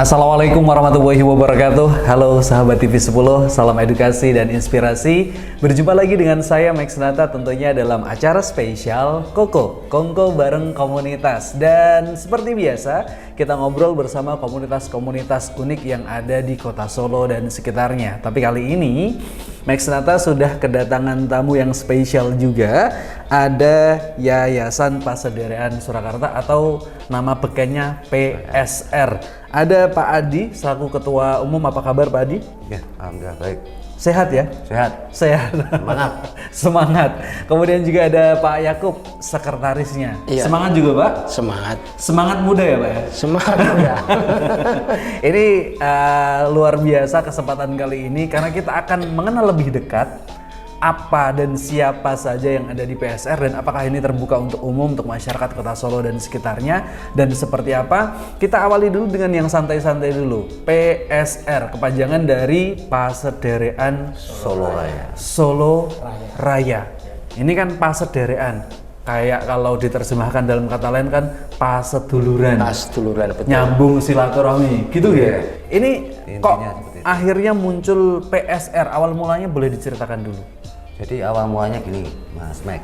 Assalamualaikum warahmatullahi wabarakatuh. Halo sahabat TV 10, salam edukasi dan inspirasi. Berjumpa lagi dengan saya Max Nata tentunya dalam acara spesial Kongko bareng komunitas. Dan seperti biasa, kita ngobrol bersama komunitas-komunitas unik yang ada di Kota Solo dan sekitarnya. Tapi kali ini Max Nata sudah kedatangan tamu yang spesial juga. Ada Yayasan Pasederean Surakarta atau nama bekennya PSR. Ada Pak Adi selaku Ketua Umum. Apa kabar Pak Adi? Ya, alhamdulillah baik. Sehat ya? Sehat. Sehat. Semangat. Semangat. Kemudian juga ada Pak Yakub, sekretarisnya. Iya. Semangat juga Pak? Semangat. Semangat muda ya Pak ya? Semangat muda. Ini luar biasa kesempatan kali ini karena kita akan mengenal lebih dekat apa dan siapa saja yang ada di PSR dan apakah ini terbuka untuk umum, untuk masyarakat Kota Solo dan sekitarnya, dan seperti apa. Kita awali dulu dengan yang santai-santai dulu. PSR kepanjangan dari Pasederean Solo Raya. Solo Raya. Ini kan pasederean, kayak kalau diterjemahkan dalam kata lain kan paseduluran, Paseduluran, betul. nyambung silaturahmi gitu ya. Ini kok Intinya seperti itu. akhirnya muncul PSR, awal mulanya boleh diceritakan dulu? Jadi awal mulanya gini, Mas Mac.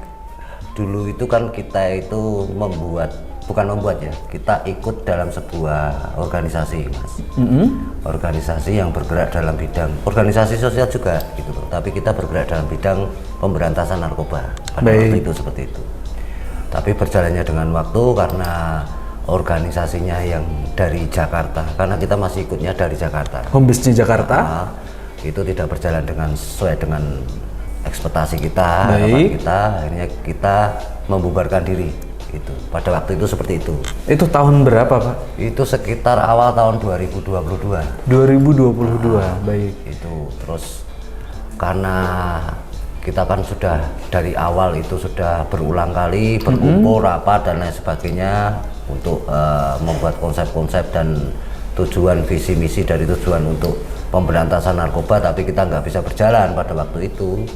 Dulu itu kan kita itu bukan membuat ya, kita ikut dalam sebuah organisasi, Mas. Organisasi yang bergerak dalam bidang organisasi sosial juga gitu loh. Tapi kita bergerak dalam bidang pemberantasan narkoba. Pada Baik. waktu itu seperti itu. Tapi berjalannya dengan waktu karena organisasinya yang dari Jakarta, karena kita masih ikutnya dari Jakarta. Home base di Jakarta. Nah, itu tidak berjalan sesuai dengan ekspektasi kita, Baik. harapan kita. Akhirnya kita membubarkan diri. Itu pada waktu itu seperti itu. Itu tahun berapa Pak? Itu sekitar awal tahun 2022. 2022. Baik. Itu terus karena kita kan sudah dari awal itu sudah berulang kali berkumpul rapat dan lain sebagainya untuk membuat konsep-konsep dan tujuan visi misi dari tujuan untuk pemberantasan narkoba, tapi kita nggak bisa berjalan pada waktu itu.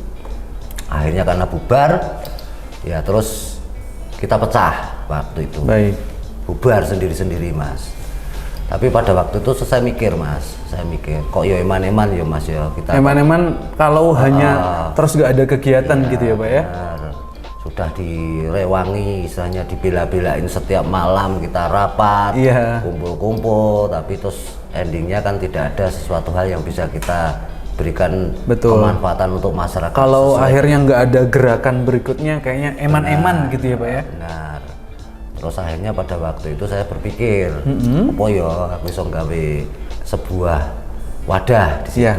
Akhirnya karena bubar ya, terus kita pecah waktu itu. Baik. Bubar sendiri-sendiri Mas. Tapi pada waktu itu saya mikir Mas, saya mikir kok ya eman-eman ya Mas ya kita Eman-eman kalau hanya terus nggak ada kegiatan gitu ya Pak ya? benar. Sudah direwangi, istilahnya dibela-belain setiap malam kita rapat, Iya. kumpul-kumpul, tapi terus endingnya kan tidak ada sesuatu hal yang bisa kita berikan Betul. kemanfaatan untuk masyarakat. Kalau sesuai. akhirnya nggak ada gerakan berikutnya kayaknya eman-eman gitu ya Pak ya? Benar. Terus akhirnya pada waktu itu saya berpikir, apa ya aku bisa nggawe sebuah wadah di situ. Iya.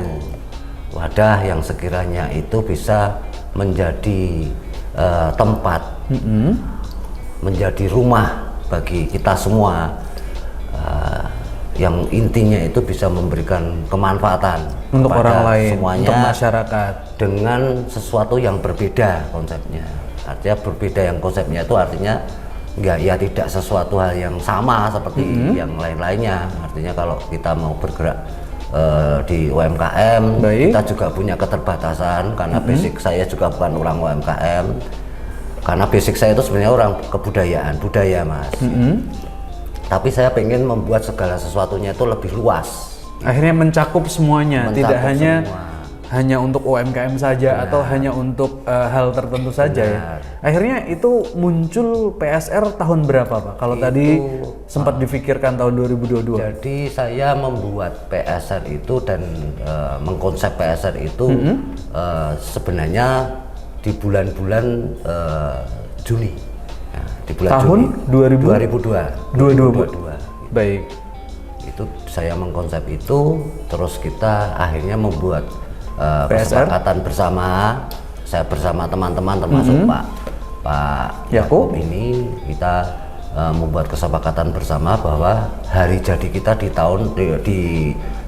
Wadah yang sekiranya itu bisa menjadi tempat, menjadi rumah bagi kita semua, yang intinya itu bisa memberikan kemanfaatan Untuk kepada orang lain, semuanya, untuk masyarakat. dengan sesuatu yang berbeda konsepnya. Artinya berbeda yang konsepnya itu artinya ya tidak sesuatu hal yang sama seperti yang lain-lainnya. Artinya kalau kita mau bergerak di UMKM, Baik. kita juga punya keterbatasan karena basic saya juga bukan orang UMKM. Karena basic saya itu sebenarnya orang kebudayaan, budaya Mas. Tapi saya pengen membuat segala sesuatunya itu lebih luas. Akhirnya mencakup semuanya, tidak Mencakup hanya semua. hanya untuk UMKM saja atau hanya untuk hal tertentu saja ya. Akhirnya itu muncul PSR tahun berapa Pak? Kalau tadi sempat difikirkan tahun 2022. Jadi saya membuat PSR itu dan mengkonsep PSR itu sebenarnya di bulan-bulan Juli. Ya, di bulan Tahun Juli 2002. Baik. Itu saya mengkonsep itu, terus kita akhirnya membuat PSR? kesepakatan bersama. Saya bersama teman-teman termasuk Pak Yakub. Yakub ini, kita membuat kesepakatan bersama bahwa hari jadi kita di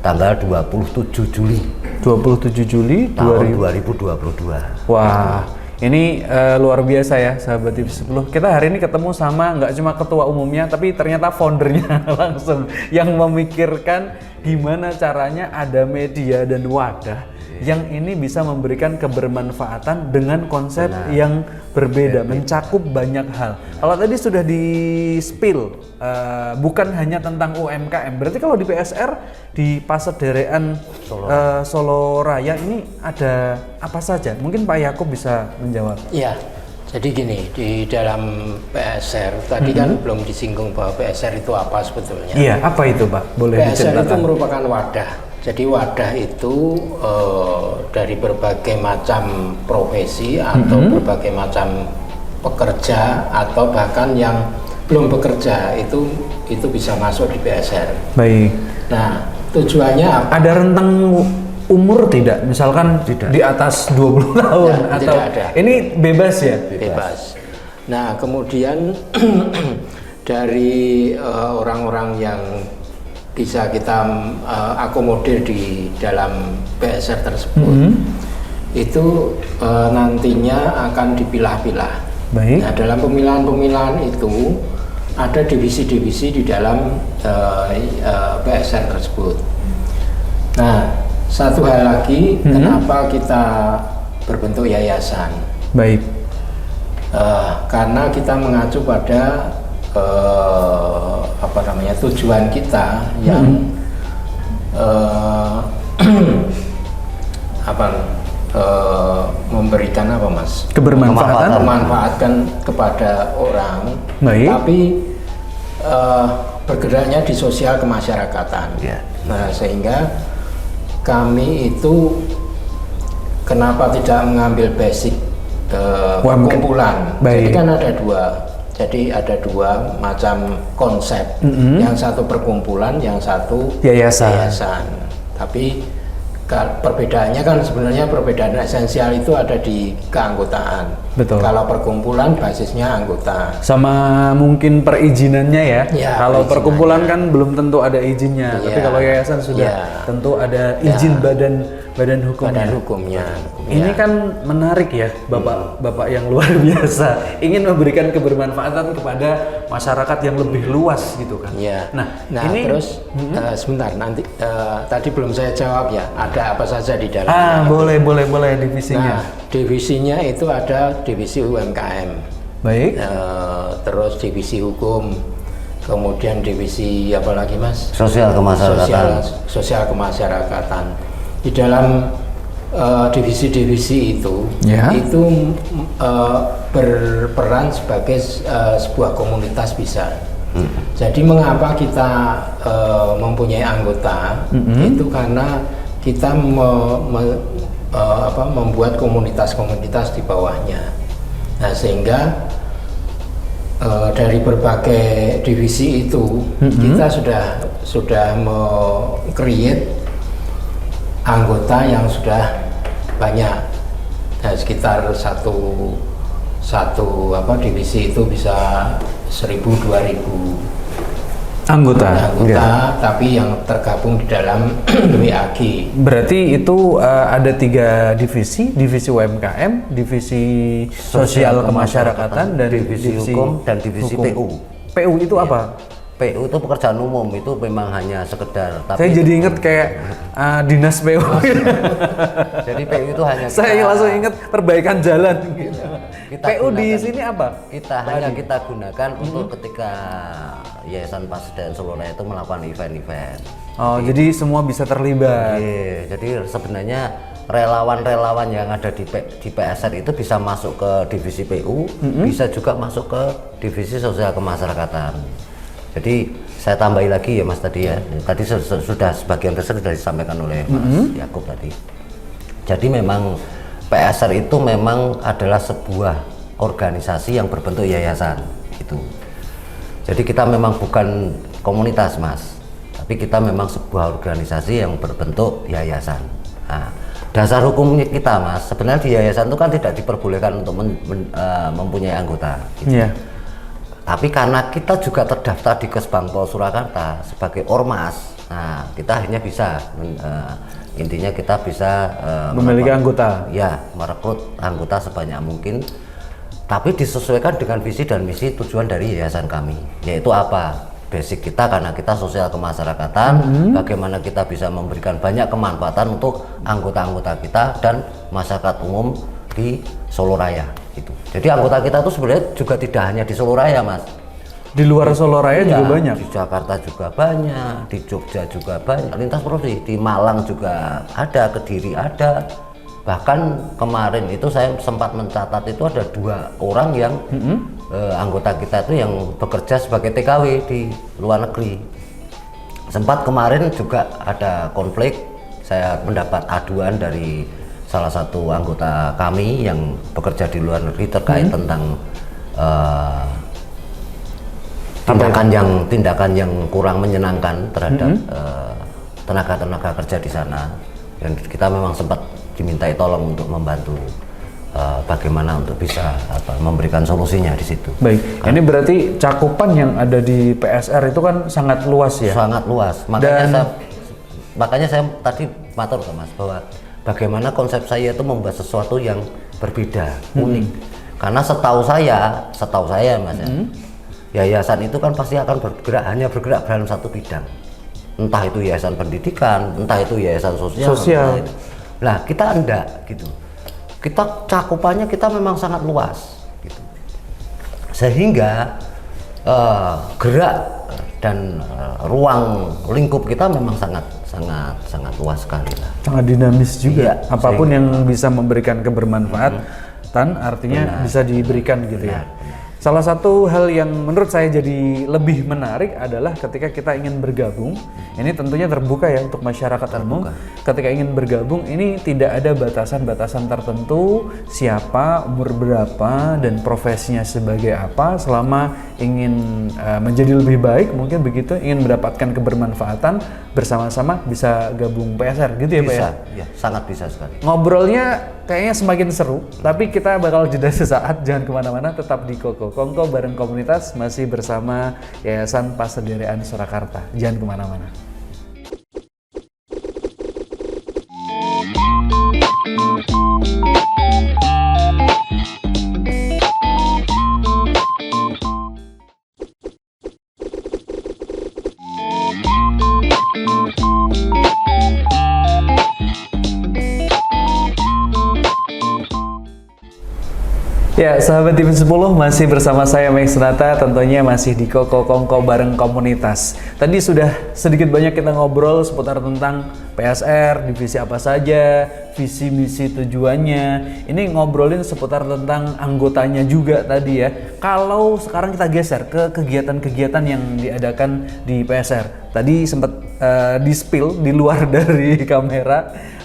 tanggal 27 Juli 27 Juli tahun 2000. 2022. Wah, ini luar biasa ya sahabat TV 10. Kita hari ini ketemu sama nggak cuma ketua umumnya, tapi ternyata foundernya langsung yang memikirkan gimana caranya ada media dan wadah yang ini bisa memberikan kebermanfaatan dengan konsep yang berbeda, mencakup banyak hal. Kalau tadi sudah di-spill, bukan hanya tentang UMKM, berarti kalau di PSR, di Pasar Derekan Solo Raya ini ada apa saja? Mungkin Pak Yakub bisa menjawab. Iya, jadi gini, di dalam PSR, tadi kan belum disinggung bahwa PSR itu apa sebetulnya. Iya, apa itu Pak? Boleh PSR itu diceritakan? merupakan wadah. Jadi wadah itu dari berbagai macam profesi atau berbagai macam pekerja atau bahkan yang belum bekerja itu bisa masuk di PSR. Baik. Nah, tujuannya apa? Ada rentang umur tidak? Misalkan di atas 20 tahun atau tidak ada. ini bebas ya? Bebas. Nah, kemudian dari orang-orang yang bisa kita akomodir di dalam PSR tersebut, itu nantinya akan dipilah-pilah. Baik. Nah, dalam pemilahan-pemilahan itu ada divisi-divisi di dalam PSR tersebut. Nah, satu hal lagi, kenapa kita berbentuk yayasan? Baik. Karena kita mengacu pada tujuan kita yang memberikan apa Mas? Kebermanfaatan. Memanfaatkan kepada orang, Baik. tapi bergeraknya di sosial kemasyarakatan. Ya. Nah, sehingga kami itu kenapa tidak mengambil basic kumpulan? Baik. Jadi kan ada dua. Jadi ada dua macam konsep. Yang satu perkumpulan, yang satu Yayasan. Tapi perbedaannya kan sebenarnya perbedaan esensial itu ada di keanggotaan. Betul. Kalau perkumpulan basisnya anggota. Sama mungkin perizinannya ya. Ya, Kalau perizinannya. perkumpulan kan belum tentu ada izinnya, tapi Ya. kalau yayasan sudah Ya. tentu ada izin badan hukumnya. Badan hukumnya. Ini Ya. kan menarik ya, Bapak yang luar biasa, ingin memberikan kebermanfaatan kepada masyarakat yang lebih luas gitu kan. Ya. Nah, ini terus sebentar nanti tadi belum saya jawab ya. Ada apa saja di dalamnya? boleh divisinya. Nah, divisinya itu ada divisi UMKM, Baik. terus divisi hukum, kemudian divisi apa lagi Mas? Sosial kemasyarakatan. Sosial kemasyarakatan. Di dalam divisi-divisi itu, Ya. itu berperan sebagai sebuah komunitas bisa. Jadi mengapa kita mempunyai anggota? Itu karena kita membuat komunitas-komunitas di bawahnya. Nah, sehingga dari berbagai divisi itu kita sudah create anggota yang sudah banyak. Nah, sekitar satu divisi itu bisa 1.000-2.000 Anggota. tapi yang tergabung di dalam WAG. Berarti itu ada 3 divisi UMKM, divisi sosial kemasyarakatan, dan divisi hukum dan divisi PU. PU itu apa? PU itu pekerjaan umum, itu memang hanya sekedar. Tapi Saya jadi inget kayak dinas PU. jadi PU itu hanya Saya langsung inget perbaikan jalan. PU di gunakan. sini apa? Kita gunakan untuk ketika Yayasan Pasar Solo Raya itu melakukan event-event. Oh, jadi semua bisa terlibat. Iya, jadi sebenarnya relawan-relawan yang ada di PSR itu bisa masuk ke divisi PU, bisa juga masuk ke divisi sosial kemasyarakatan. Jadi saya tambahi lagi ya Mas tadi ya. Tadi sudah sebagian besar sudah disampaikan oleh Mas Yakub tadi. Jadi memang PSR itu memang adalah sebuah organisasi yang berbentuk yayasan itu. Jadi kita memang bukan komunitas Mas, tapi kita memang sebuah organisasi yang berbentuk yayasan. Nah, dasar hukumnya kita Mas, sebenarnya di yayasan itu kan tidak diperbolehkan untuk mempunyai anggota. Gitu. Iya. Tapi karena kita juga terdaftar di Kesbangpol Surakarta sebagai ormas, nah kita akhirnya bisa intinya kita bisa Memiliki anggota. Ya, merekrut anggota sebanyak mungkin, tapi disesuaikan dengan visi dan misi tujuan dari yayasan kami, yaitu apa? basic kita karena kita sosial kemasyarakatan, bagaimana kita bisa memberikan banyak kemanfaatan untuk anggota-anggota kita dan masyarakat umum di Solo Raya gitu. Jadi anggota kita tuh sebenarnya juga tidak hanya di Solo Raya, Mas. Di luar Solo Raya Iya, juga banyak. Di Jakarta juga banyak, di Jogja juga banyak, lintas provinsi, di Malang juga ada, Kediri ada. Bahkan kemarin itu saya sempat mencatat itu ada 2 orang yang anggota kita itu yang bekerja sebagai TKW di luar negeri. Sempat kemarin juga ada konflik, saya mendapat aduan dari salah satu anggota kami yang bekerja di luar negeri terkait tentang tindakan yang kurang menyenangkan terhadap tenaga-tenaga kerja di sana. Dan kita memang sempat dimintai tolong untuk membantu bagaimana untuk bisa memberikan solusinya di situ. Baik, ini berarti cakupan yang ada di PSR itu kan sangat luas ya? Sangat luas. Makanya saya tadi matur ke Mas bahwa bagaimana konsep saya itu membuat sesuatu yang berbeda, unik. Karena setahu saya Mas ya, yayasan itu kan pasti akan hanya bergerak dalam satu bidang. Entah itu yayasan pendidikan, entah itu yayasan sosial. Nah, kita enggak gitu. Kita cakupannya kita memang sangat luas gitu. Sehingga gerak dan ruang lingkup kita memang sangat luas sekali lah. Sangat dinamis juga. Iya, apapun yang bisa memberikan kebermanfaatan artinya bisa diberikan gitu ya. Salah satu hal yang menurut saya jadi lebih menarik adalah ketika kita ingin bergabung, ini tentunya terbuka ya untuk masyarakat umum. Ketika ingin bergabung ini tidak ada batasan-batasan tertentu, siapa, umur berapa, dan profesinya sebagai apa. Selama ingin menjadi lebih baik, mungkin begitu, ingin mendapatkan kebermanfaatan bersama-sama bisa gabung PSR gitu ya Pak ya? Ya, sangat bisa sekali. Ngobrolnya kayaknya semakin seru, tapi kita bakal jeda sesaat, jangan kemana-mana, tetap di Koko Kongko bareng komunitas, masih bersama Yayasan Pasederean Surakarta. Jangan kemana-mana. Ya, sahabat TV 10 masih bersama saya Max Nata, tentunya masih di Koko Kongko bareng komunitas. Tadi sudah sedikit banyak kita ngobrol seputar tentang PSR, divisi apa saja, visi misi tujuannya. Ini ngobrolin seputar tentang anggotanya juga tadi ya. Kalau sekarang kita geser ke kegiatan-kegiatan yang diadakan di PSR. Tadi sempat di-spill di luar dari kamera.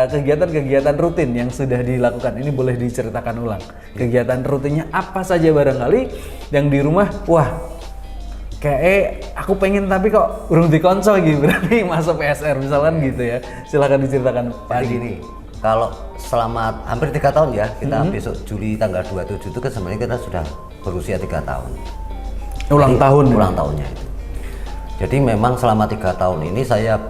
Kegiatan-kegiatan rutin yang sudah dilakukan ini boleh diceritakan ulang. Kegiatan rutinnya apa saja barangkali yang di rumah, wah kayak aku pengen tapi kok urung dikonco gitu, berarti masuk PSR misalkan gitu ya. Silahkan diceritakan Pak Adi. Gini, kalau selama hampir 3 tahun ya, kita besok Juli tanggal 27 itu kan sebenarnya kita sudah berusia 3 tahun. Ulang tahunnya itu. Jadi memang selama 3 tahun ini saya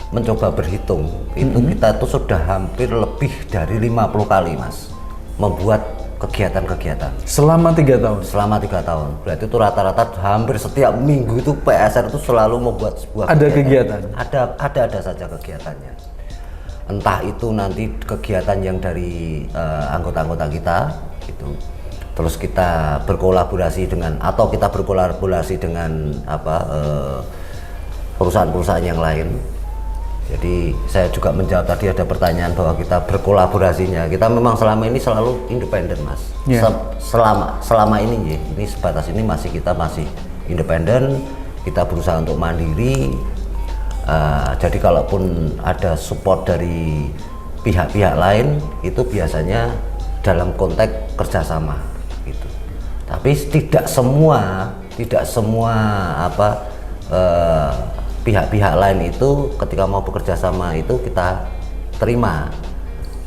mencoba berhitung, itu kita tuh sudah hampir lebih dari 50 kali Mas membuat kegiatan-kegiatan selama 3 tahun. Selama 3 tahun, berarti itu rata-rata hampir setiap minggu itu PSR itu selalu membuat sebuah kegiatan. Ada saja kegiatannya. Entah itu nanti kegiatan yang dari anggota-anggota kita gitu. Terus kita berkolaborasi dengan perusahaan-perusahaan yang lain. Jadi saya juga menjawab tadi ada pertanyaan bahwa kita berkolaborasinya. Kita memang selama ini selalu independen Mas. Yeah. Selama ini sebatas ini kita masih independen. Kita berusaha untuk mandiri. Jadi kalaupun ada support dari pihak-pihak lain itu biasanya dalam konteks kerjasama gitu. Tapi tidak semua pihak-pihak lain itu ketika mau bekerja sama itu kita terima.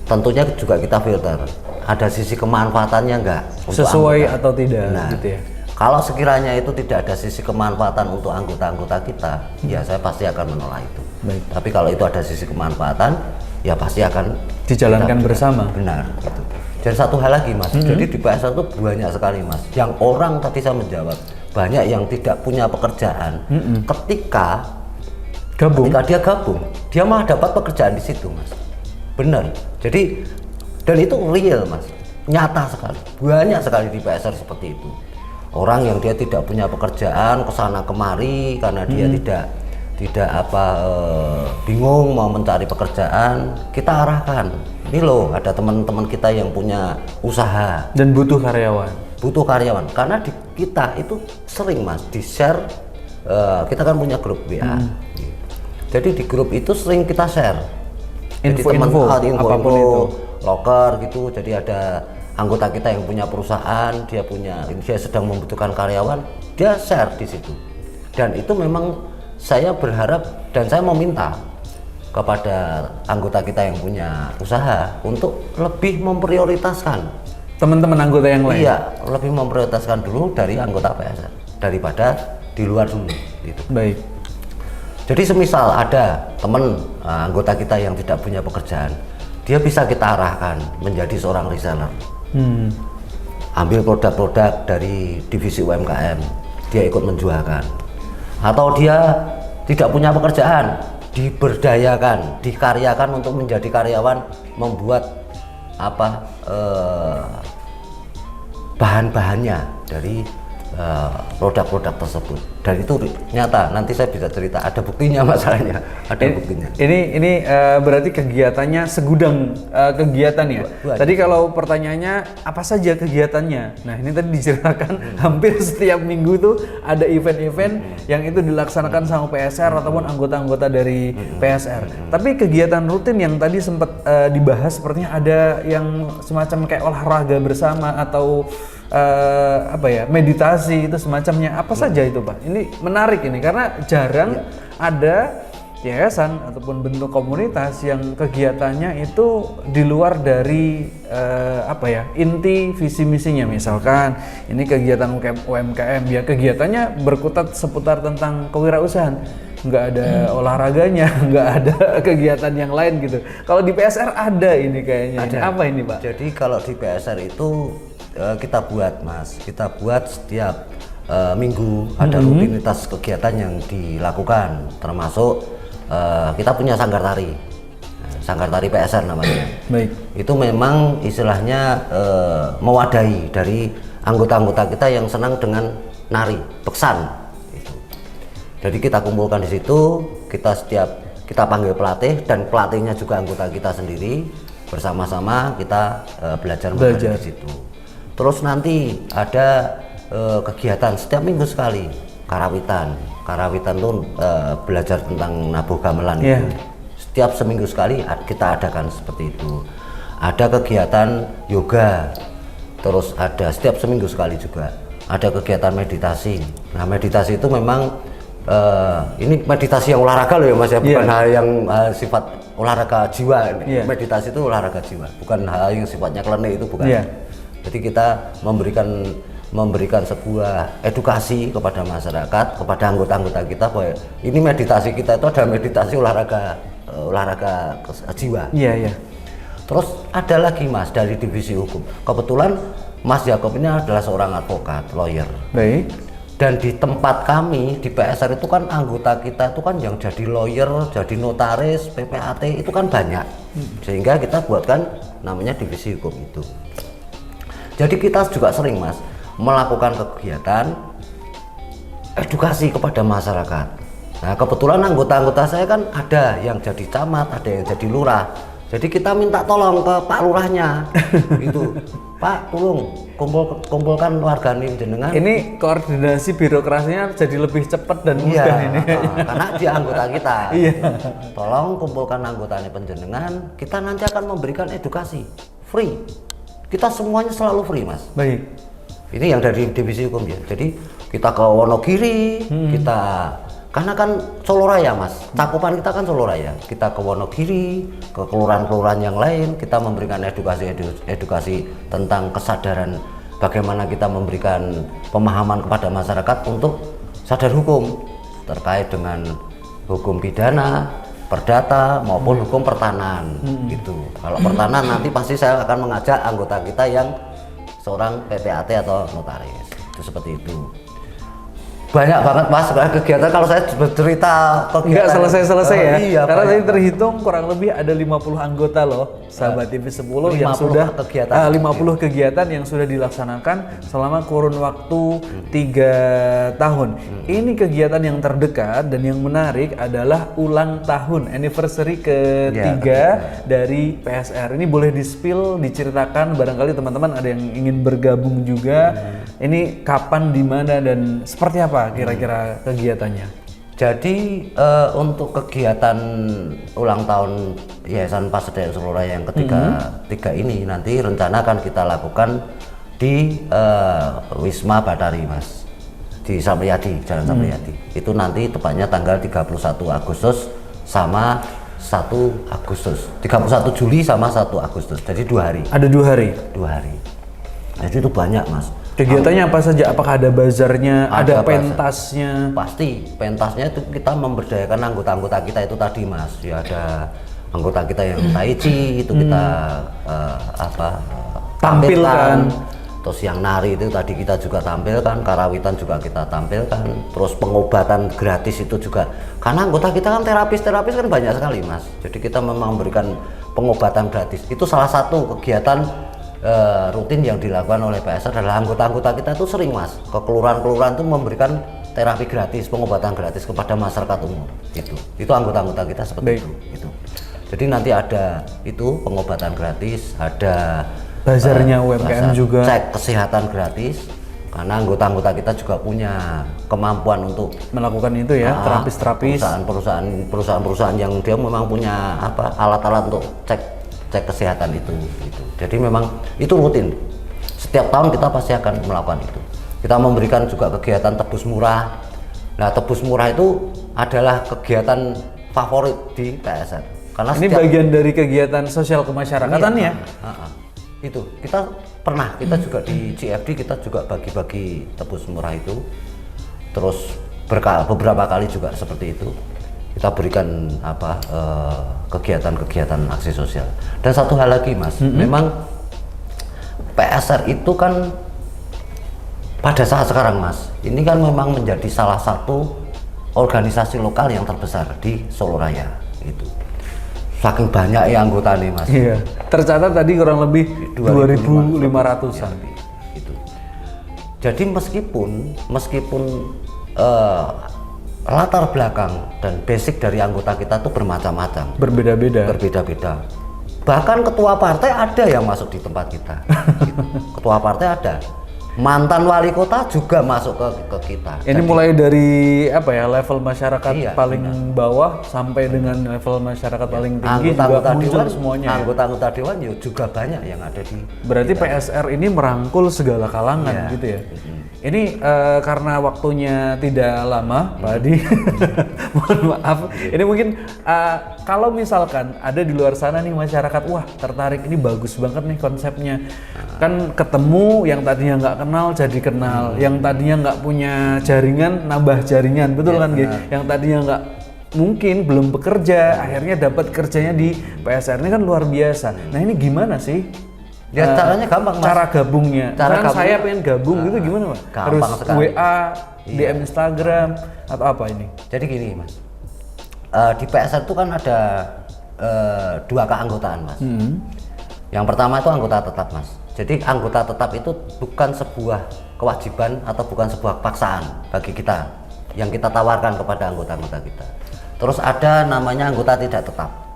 Tentunya juga kita filter. Ada sisi kemanfaatannya enggak? Sesuai atau tidak gitu ya. Kalau sekiranya itu tidak ada sisi kemanfaatan untuk anggota-anggota kita, ya saya pasti akan menolak itu. Baik. Tapi kalau itu ada sisi kemanfaatan, ya pasti akan dijalankan bersama. Benar gitu. Dan satu hal lagi Mas, jadi di PSR itu banyak sekali Mas. Yang orang tadi saya menjawab banyak yang tidak punya pekerjaan. Ketika dia gabung, dia malah dapat pekerjaan di situ, Mas. Benar. Jadi dan itu real, Mas. Nyata sekali. Banyak sekali di PSR seperti itu. Orang yang dia tidak punya pekerjaan kesana kemari karena dia tidak bingung mau mencari pekerjaan, kita arahkan. Ini loh, ada teman-teman kita yang punya usaha dan butuh karyawan. Karena di kita itu sering, Mas, di share. Kita kan punya grup WA. Jadi di grup itu sering kita share info apapun itu, loker gitu. Jadi ada anggota kita yang punya perusahaan, dia sedang membutuhkan karyawan, dia share di situ. Dan itu memang saya berharap dan saya meminta kepada anggota kita yang punya usaha untuk lebih memprioritaskan teman-teman anggota yang lain. Iya, lebih memprioritaskan dulu dari anggota PSR daripada di luar dulu gitu. Baik. Jadi semisal ada teman anggota kita yang tidak punya pekerjaan, dia bisa kita arahkan menjadi seorang reseller. Ambil produk-produk dari divisi UMKM, dia ikut menjualkan. Atau dia tidak punya pekerjaan, diberdayakan, dikaryakan untuk menjadi karyawan, membuat bahan-bahannya dari produk-produk tersebut. Dan itu nyata, nanti saya bisa cerita, ada buktinya masalahnya, buktinya. Ini berarti kegiatannya segudang kegiatan ya. Tadi kalau pertanyaannya apa saja kegiatannya, nah ini tadi diceritakan hampir setiap minggu tuh ada event-event yang itu dilaksanakan sama PSR ataupun anggota-anggota dari PSR. Tapi kegiatan rutin yang tadi sempat dibahas sepertinya ada yang semacam kayak olahraga bersama atau meditasi itu semacamnya. Apa saja itu, Pak? Ini menarik ini karena jarang ada yayasan ataupun bentuk komunitas yang kegiatannya itu di luar dari inti visi misinya. Misalkan ini kegiatan UMKM, ya kegiatannya berkutat seputar tentang kewirausahaan, nggak ada olahraganya, nggak ada kegiatan yang lain gitu. Kalau di PSR ada ini kayaknya. Ada. Apa ini, Pak? Jadi kalau di PSR itu kita buat setiap minggu ada rutinitas kegiatan yang dilakukan, termasuk kita punya sanggar tari PSR namanya. Baik. Itu memang istilahnya mewadahi dari anggota-anggota kita yang senang dengan nari beksan gitu. Jadi kita kumpulkan di situ, kita panggil pelatih dan pelatihnya juga anggota kita sendiri, bersama-sama kita belajar di situ. Terus nanti ada kegiatan setiap minggu sekali, karawitan itu belajar tentang nabuh gamelan. Yeah. Setiap seminggu sekali kita adakan seperti itu. Ada kegiatan yoga, terus ada setiap seminggu sekali juga ada kegiatan meditasi. Nah, meditasi itu memang ini meditasi yang olahraga loh ya, Mas ya, bukan hal yang sifat olahraga jiwa. Meditasi itu olahraga jiwa, bukan hal yang sifatnya klinik, itu bukan. Jadi kita memberikan sebuah edukasi kepada masyarakat, kepada anggota-anggota kita bahwa ini meditasi kita itu adalah meditasi olahraga jiwa. Iya. Terus ada lagi, Mas, dari divisi hukum. Kebetulan Mas Yakob ini adalah seorang advokat, lawyer. Baik. Dan di tempat kami di PSR itu kan anggota kita itu kan yang jadi lawyer, jadi notaris, PPAT itu kan banyak. Sehingga kita buatkan namanya divisi hukum itu. Jadi kita juga sering, Mas, melakukan kegiatan edukasi kepada masyarakat. Nah, kebetulan anggota-anggota saya kan ada yang jadi camat, ada yang jadi lurah. Jadi kita minta tolong ke Pak Lurahnya, gitu. Pak, tolong kumpulkan warga nih jenengan. Ini koordinasi birokrasinya jadi lebih cepat dan mudah ini. Karena dia anggota kita. Iya. Tolong kumpulkan anggotanya penjenengan, kita nanti akan memberikan edukasi free. Kita semuanya selalu free, Mas. Baik. Ini yang dari divisi hukum ya. Jadi kita ke Wonogiri, karena kan Solo Raya, Mas, cakupan kita kan Solo Raya. Kita ke Wonogiri, ke kelurahan-kelurahan yang lain, kita memberikan edukasi tentang kesadaran bagaimana kita memberikan pemahaman kepada masyarakat untuk sadar hukum terkait dengan hukum pidana, perdata maupun hukum pertanahan gitu. Kalau pertanahan nanti pasti saya akan mengajak anggota kita yang seorang PPAT atau notaris, itu seperti itu. Banyak banget mas kegiatan, kalau saya bercerita Nggak kegiatan selesai-selesai ya. Iya, Karena banyak tadi terhitung kurang lebih ada 50 anggota loh sahabat TV 10 yang 50 sudah kegiatan. 50 kegiatan yang sudah dilaksanakan selama kurun waktu 3 tahun. Ini kegiatan yang terdekat dan yang menarik adalah ulang tahun anniversary ketiga dari PSR. Ini boleh di-spill, diceritakan, barangkali teman-teman ada yang ingin bergabung juga. Ini kapan, di mana, dan seperti apa kira-kira kegiatannya? Jadi untuk kegiatan ulang tahun Yayasan Pasedaya Solo Raya yang ketiga ini nanti rencana akan kita lakukan di Wisma Batari mas, di Samriyadi, Jalan Samriyadi. Itu nanti tepatnya tanggal 31 Agustus sama 1 Agustus, 31 Juli sama 1 Agustus, jadi 2 hari. Ada 2 hari? 2 hari. Jadi itu banyak mas. Kegiatannya apa saja? Apakah ada bazarnya, ada pentasnya? Pasti, pentasnya itu kita memberdayakan anggota-anggota kita itu tadi mas. Ya ada anggota kita yang tai chi, itu kita tampilkan. Terus yang nari itu tadi kita juga tampilkan, karawitan juga kita tampilkan. Terus pengobatan gratis itu juga, karena anggota kita kan terapis kan banyak sekali mas. Jadi kita memang memberikan pengobatan gratis. Itu salah satu kegiatan rutin yang dilakukan oleh PSR adalah anggota-anggota kita tuh sering mas ke kelurahan-kelurahan tuh memberikan terapi gratis, pengobatan gratis kepada masyarakat umum. Itu anggota-anggota kita seperti itu. Jadi nanti ada itu pengobatan gratis, ada bazarnya UMKM juga, cek kesehatan gratis, karena anggota-anggota kita juga punya kemampuan untuk melakukan itu ya, terapis-terapis. Perusahaan-perusahaan yang dia memang punya alat-alat untuk cek kesehatan itu. Jadi memang itu rutin. Setiap tahun kita pasti akan melakukan itu. Kita memberikan juga kegiatan tebus murah. Nah, tebus murah itu adalah kegiatan favorit di PSR. Karena ini bagian dari kegiatan sosial kemasyarakatan ya. Itu kita juga di CFD kita juga bagi-bagi tebus murah itu. Terus beberapa kali juga seperti itu. Kita berikan kegiatan-kegiatan aksi sosial. Dan satu hal lagi mas, memang PSR itu kan pada saat sekarang mas, ini kan memang menjadi salah satu organisasi lokal yang terbesar di Solo Raya itu. Saking banyak ya anggota nih mas. Iya. Tercatat tadi kurang lebih 2.500-an. Itu. Jadi meskipun latar belakang dan basic dari anggota kita tuh bermacam-macam, berbeda-beda. Bahkan ketua partai ada yang masuk di tempat kita. Gitu. Ketua partai ada, mantan wali kota juga masuk ke kita. Ini jadi, mulai dari level masyarakat paling bawah sampai dengan level masyarakat paling tinggi, anggota dewan semuanya. Anggota dewan juga banyak yang ada di. Berarti kita. PSR ini merangkul segala kalangan gitu ya. Ini karena waktunya tidak lama, Pak Adi. Mohon maaf. Ini mungkin kalau misalkan ada di luar sana nih masyarakat, wah tertarik, ini bagus banget nih konsepnya. Kan ketemu yang tadinya nggak kenal jadi kenal, yang tadinya nggak punya jaringan nambah jaringan, betul kan? Yang tadinya nggak mungkin belum bekerja, akhirnya dapat kerjanya di PSR. Ini kan luar biasa. Nah ini gimana sih? Ya caranya gampang mas. Cara gabungnya. Saya pengen gabung itu gimana pak? Harus sekali. WA, DM Instagram atau apa ini? Jadi gini mas, di PSR itu kan ada 2 keanggotaan mas. Yang pertama itu anggota tetap mas. Jadi anggota tetap itu bukan sebuah kewajiban atau bukan sebuah paksaan bagi kita yang kita tawarkan kepada anggota-anggota kita. Terus ada namanya anggota tidak tetap.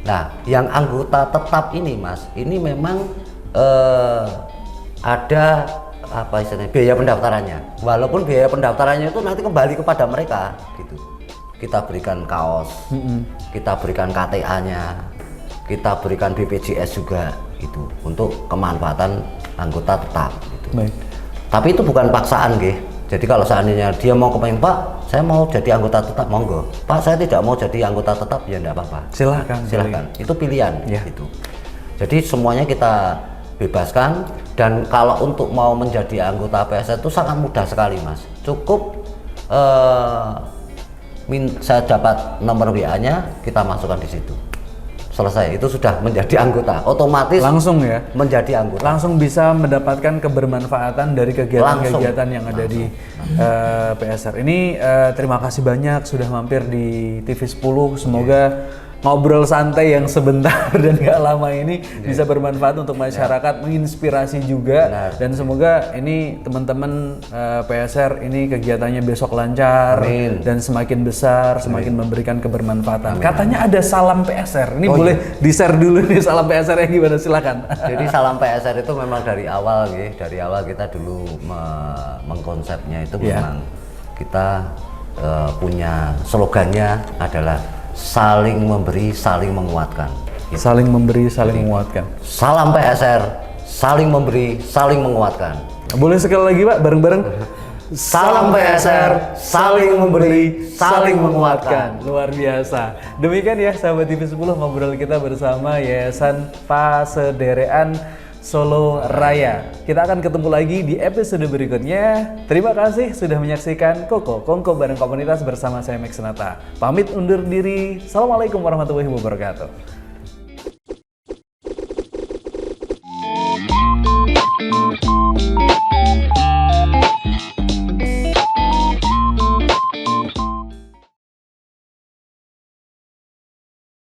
Nah, yang anggota tetap ini mas, ini memang ada biaya pendaftarannya. Walaupun biaya pendaftarannya itu nanti kembali kepada mereka gitu. Kita berikan kaos, kita berikan KTA-nya, kita berikan BPJS juga itu untuk kemanfaatan anggota tetap gitu. Baik. Tapi itu bukan paksaan nggih. Jadi kalau seandainya dia mau kepengen, Pak, saya mau jadi anggota tetap, monggo. Pak, saya tidak mau jadi anggota tetap, ya enggak apa-apa. Silahkan. Itu pilihan. Itu. Jadi semuanya kita bebaskan, dan kalau untuk mau menjadi anggota PSR itu sangat mudah sekali, Mas. Cukup saya dapat nomor WA-nya, kita masukkan di situ. selesai, itu sudah menjadi anggota, otomatis Langsung ya. menjadi anggota. Langsung bisa mendapatkan kebermanfaatan dari kegiatan-kegiatan yang ada di PSR. Ini terima kasih banyak sudah mampir di TV10. Semoga ngobrol santai yang sebentar dan gak lama ini bisa bermanfaat untuk masyarakat, menginspirasi juga. Dan semoga ini teman-teman PSR ini kegiatannya besok lancar dan semakin besar, semakin memberikan kebermanfaatan. Katanya ada salam PSR. Ini boleh di-share dulu nih salam PSR-nya gimana, silakan. Jadi salam PSR itu memang dari awal dari awal kita dulu mengkonsepnya itu memang kita punya slogannya adalah saling memberi, saling menguatkan. Saling memberi, saling menguatkan. Salam PSR, saling memberi, saling menguatkan. Boleh sekali lagi Pak, bareng-bareng. Salam PSR, saling memberi, saling menguatkan. Luar biasa. Demikian ya sahabat TV10 ngobrol kita bersama Yayasan Pasederean Solo Raya. Kita akan ketemu lagi di episode berikutnya. Terima kasih sudah menyaksikan Koko Kongko bareng komunitas bersama saya Max Senata. Pamit undur diri. Assalamualaikum warahmatullahi wabarakatuh.